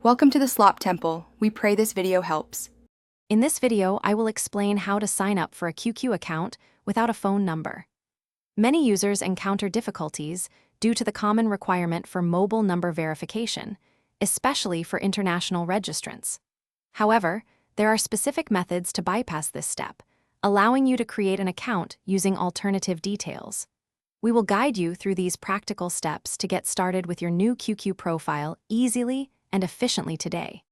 Welcome to the Slop Temple. We pray this video helps. In this video, I will explain how to sign up for a QQ account without a phone number. Many users encounter difficulties due to the common requirement for mobile number verification, especially for international registrants. However, there are specific methods to bypass this step, allowing you to create an account using alternative details. We will guide you through these practical steps to get started with your new QQ profile easily and efficiently today.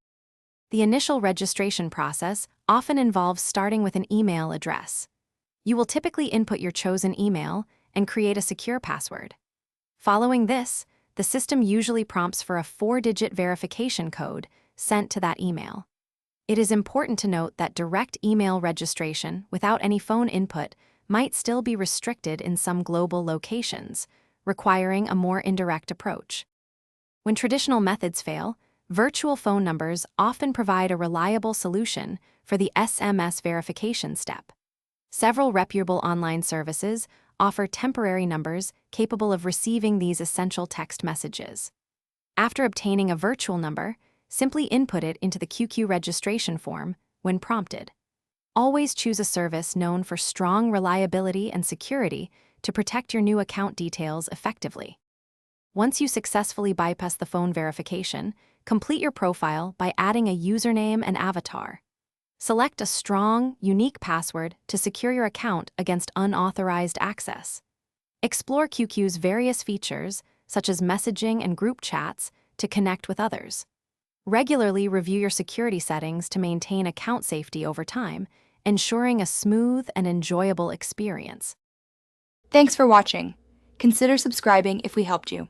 The initial registration process often involves starting with an email address. You will typically input your chosen email and create a secure password. Following this, the system usually prompts for a 4-digit verification code sent to that email. It is important to note that direct email registration without any phone input might still be restricted in some global locations, requiring a more indirect approach. When traditional methods fail, virtual phone numbers often provide a reliable solution for the SMS verification step. Several reputable online services offer temporary numbers capable of receiving these essential text messages. After obtaining a virtual number, simply input it into the QQ registration form when prompted. Always choose a service known for strong reliability and security to protect your new account details effectively. Once you successfully bypass the phone verification, complete your profile by adding a username and avatar. Select a strong, unique password to secure your account against unauthorized access. Explore QQ's various features, such as messaging and group chats, to connect with others. Regularly review your security settings to maintain account safety over time, ensuring a smooth and enjoyable experience. Thanks for watching. Consider subscribing if we helped you.